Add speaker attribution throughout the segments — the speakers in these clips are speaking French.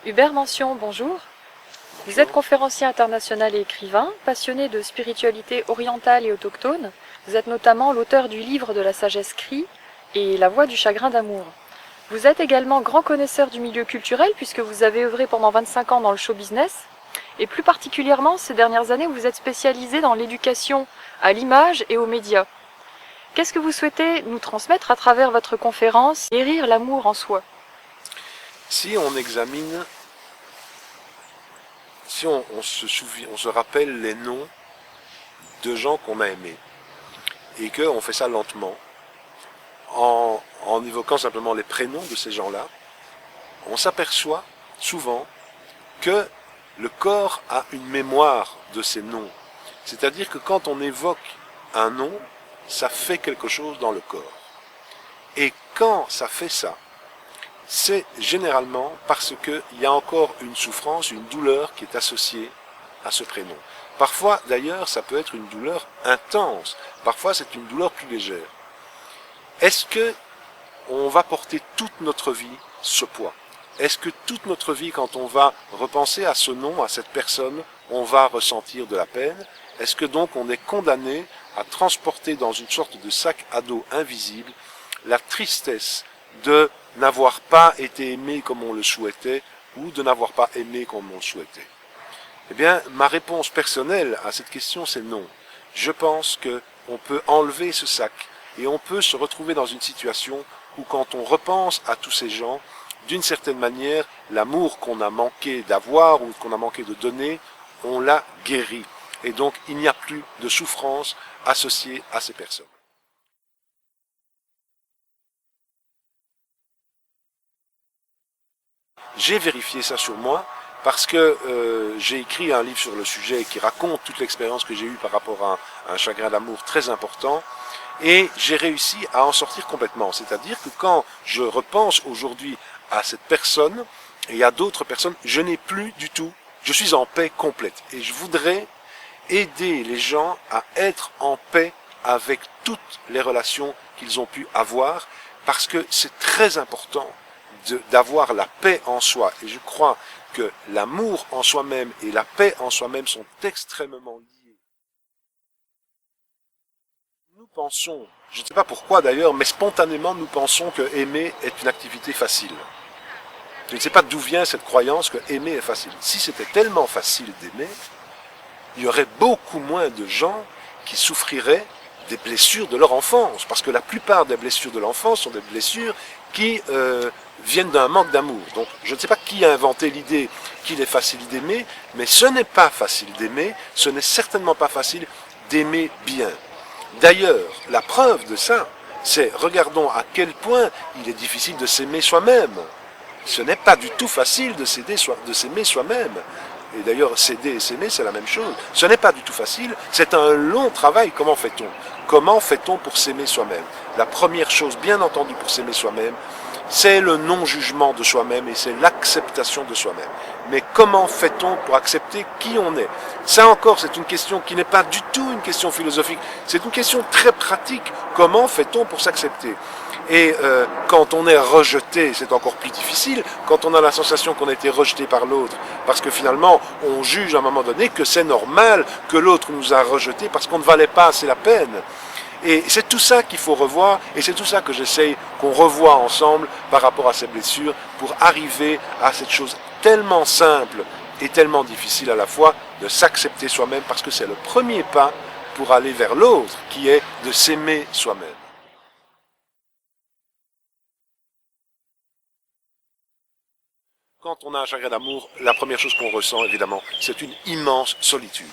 Speaker 1: Hubert Mention, bonjour. Vous êtes conférencier international et écrivain, passionné de spiritualité orientale et autochtone. Vous êtes notamment l'auteur du livre de la sagesse Cri et La voix du chagrin d'amour. Vous êtes également grand connaisseur du milieu culturel puisque vous avez œuvré pendant 25 ans dans le show business. Et plus particulièrement, ces dernières années, vous êtes spécialisé dans l'éducation à l'image et aux médias. Qu'est-ce que vous souhaitez nous transmettre à travers votre conférence « Guérir l'amour en soi » ?
Speaker 2: Si on examine, si on se rappelle les noms de gens qu'on a aimés, et qu'on fait ça lentement, en évoquant simplement les prénoms de ces gens-là, on s'aperçoit souvent que le corps a une mémoire de ces noms. C'est-à-dire que quand on évoque un nom, ça fait quelque chose dans le corps. Et quand ça fait ça, c'est généralement parce qu'il y a encore une souffrance, une douleur qui est associée à ce prénom. Parfois, d'ailleurs, ça peut être une douleur intense. Parfois, c'est une douleur plus légère. Est-ce que on va porter toute notre vie ce poids? Est-ce que toute notre vie, quand on va repenser à ce nom, à cette personne, on va ressentir de la peine? Est-ce que donc on est condamné à transporter dans une sorte de sac à dos invisible la tristesse de n'avoir pas été aimé comme on le souhaitait ou de n'avoir pas aimé comme on le souhaitait? Eh bien, ma réponse personnelle à cette question, c'est non. Je pense qu'on peut enlever ce sac et on peut se retrouver dans une situation où quand on repense à tous ces gens, d'une certaine manière, l'amour qu'on a manqué d'avoir ou qu'on a manqué de donner, on l'a guéri. Et donc, il n'y a plus de souffrance associée à ces personnes. J'ai vérifié ça sur moi parce que j'ai écrit un livre sur le sujet qui raconte toute l'expérience que j'ai eue par rapport à un chagrin d'amour très important et j'ai réussi à en sortir complètement. C'est-à-dire que quand je repense aujourd'hui à cette personne et à d'autres personnes, je n'ai plus du tout, je suis en paix complète et je voudrais aider les gens à être en paix avec toutes les relations qu'ils ont pu avoir parce que c'est très important d'avoir la paix en soi. Et je crois que l'amour en soi-même et la paix en soi-même sont extrêmement liés. Nous pensons, je ne sais pas pourquoi d'ailleurs, mais spontanément nous pensons que aimer est une activité facile. Je ne sais pas d'où vient cette croyance que aimer est facile. Si c'était tellement facile d'aimer, il y aurait beaucoup moins de gens qui souffriraient des blessures de leur enfance, parce que la plupart des blessures de l'enfance sont des blessures qui viennent d'un manque d'amour. Donc je ne sais pas qui a inventé l'idée qu'il est facile d'aimer, mais ce n'est pas facile d'aimer, ce n'est certainement pas facile d'aimer bien. D'ailleurs, la preuve de ça, c'est regardons à quel point il est difficile de s'aimer soi-même. Ce n'est pas du tout facile de s'aimer soi-même. Et d'ailleurs, s'aider et s'aimer, c'est la même chose. Ce n'est pas du tout facile, c'est un long travail. Comment fait-on? Comment fait-on pour s'aimer soi-même? La première chose, bien entendu, pour s'aimer soi-même, c'est le non-jugement de soi-même et c'est l'acceptation de soi-même. Mais comment fait-on pour accepter qui on est? Ça encore, c'est une question qui n'est pas du tout une question philosophique, c'est une question très pratique. Comment fait-on pour s'accepter? Et quand on est rejeté, c'est encore plus difficile, quand on a la sensation qu'on a été rejeté par l'autre, parce que finalement, on juge à un moment donné que c'est normal que l'autre nous a rejetés parce qu'on ne valait pas assez la peine. Et c'est tout ça qu'il faut revoir, et c'est tout ça que j'essaye qu'on revoie ensemble par rapport à ces blessures, pour arriver à cette chose tellement simple et tellement difficile à la fois, de s'accepter soi-même, parce que c'est le premier pas pour aller vers l'autre, qui est de s'aimer soi-même. Quand on a un chagrin d'amour, la première chose qu'on ressent, évidemment, c'est une immense solitude.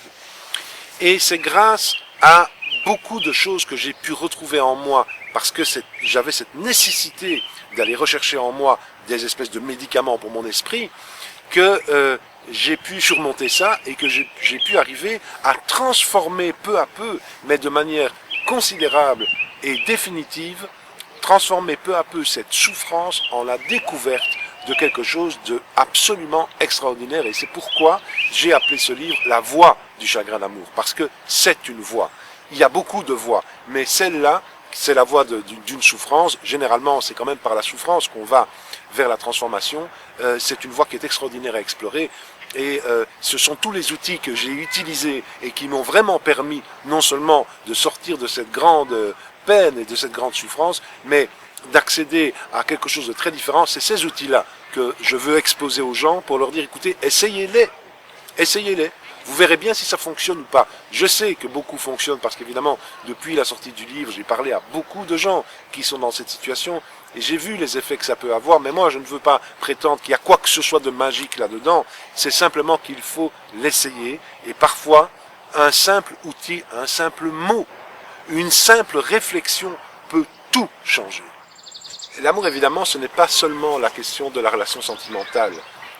Speaker 2: Et c'est grâce à beaucoup de choses que j'ai pu retrouver en moi, parce que j'avais cette nécessité d'aller rechercher en moi des espèces de médicaments pour mon esprit, que j'ai pu surmonter ça et que j'ai pu arriver à transformer peu à peu, mais de manière considérable et définitive, transformer peu à peu cette souffrance en la découverte de quelque chose de absolument extraordinaire. Et c'est pourquoi j'ai appelé ce livre « La voix du chagrin d'amour », parce que c'est une voix. Il y a beaucoup de voix, mais celle-là, c'est la voix d'une souffrance. Généralement, c'est quand même par la souffrance qu'on va vers la transformation, c'est une voie qui est extraordinaire à explorer. Et ce sont tous les outils que j'ai utilisés et qui m'ont vraiment permis non seulement de sortir de cette grande peine et de cette grande souffrance, mais d'accéder à quelque chose de très différent. C'est ces outils-là que je veux exposer aux gens pour leur dire, écoutez, essayez-les, essayez-les. Vous verrez bien si ça fonctionne ou pas. Je sais que beaucoup fonctionnent parce qu'évidemment, depuis la sortie du livre, j'ai parlé à beaucoup de gens qui sont dans cette situation et j'ai vu les effets que ça peut avoir, mais moi je ne veux pas prétendre qu'il y a quoi que ce soit de magique là-dedans. C'est simplement qu'il faut l'essayer et parfois, un simple outil, un simple mot, une simple réflexion peut tout changer. L'amour, évidemment, ce n'est pas seulement la question de la relation sentimentale.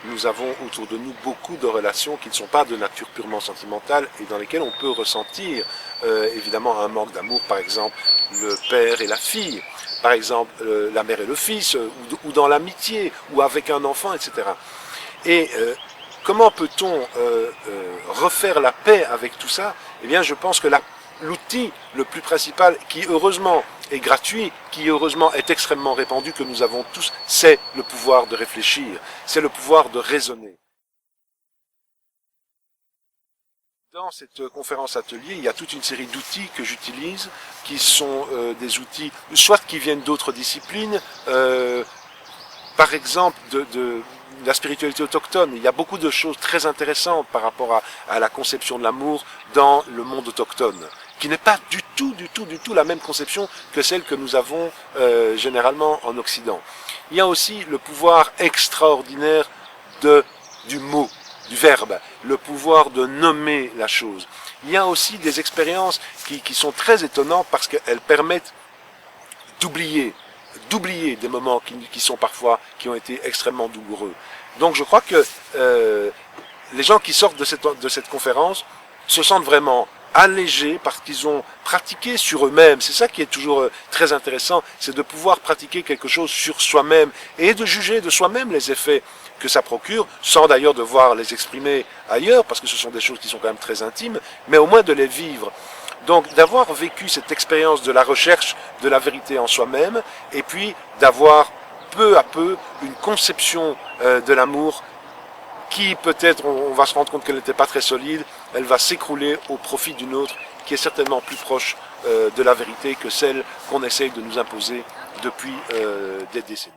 Speaker 2: Nous avons autour de nous beaucoup de relations qui ne sont pas de nature purement sentimentale et dans lesquelles on peut ressentir évidemment un manque d'amour, par exemple le père et la fille, par exemple la mère et le fils, ou dans l'amitié, ou avec un enfant, etc. Et comment peut-on refaire la paix avec tout ça? Eh bien, je pense que l'outil le plus principal, qui heureusement est gratuit, qui heureusement est extrêmement répandu, que nous avons tous, c'est le pouvoir de réfléchir, c'est le pouvoir de raisonner. Dans cette conférence atelier, il y a toute une série d'outils que j'utilise, qui sont des outils, soit qui viennent d'autres disciplines, par exemple de la spiritualité autochtone. Il y a beaucoup de choses très intéressantes par rapport à la conception de l'amour dans le monde autochtone, qui n'est pas du tout la même conception que celle que nous avons généralement en Occident. Il y a aussi le pouvoir extraordinaire du mot, du verbe, le pouvoir de nommer la chose. Il y a aussi des expériences qui sont très étonnantes parce qu'elles permettent d'oublier des moments qui ont été extrêmement douloureux. Donc je crois que les gens qui sortent de cette conférence se sentent vraiment allégés parce qu'ils ont pratiqué sur eux-mêmes. C'est ça qui est toujours très intéressant, c'est de pouvoir pratiquer quelque chose sur soi-même et de juger de soi-même les effets que ça procure, sans d'ailleurs devoir les exprimer ailleurs, parce que ce sont des choses qui sont quand même très intimes, mais au moins de les vivre. Donc d'avoir vécu cette expérience de la recherche de la vérité en soi-même, et puis d'avoir peu à peu une conception de l'amour qui peut-être, on va se rendre compte qu'elle n'était pas très solide, elle va s'écrouler au profit d'une autre qui est certainement plus proche de la vérité que celle qu'on essaye de nous imposer depuis des décennies.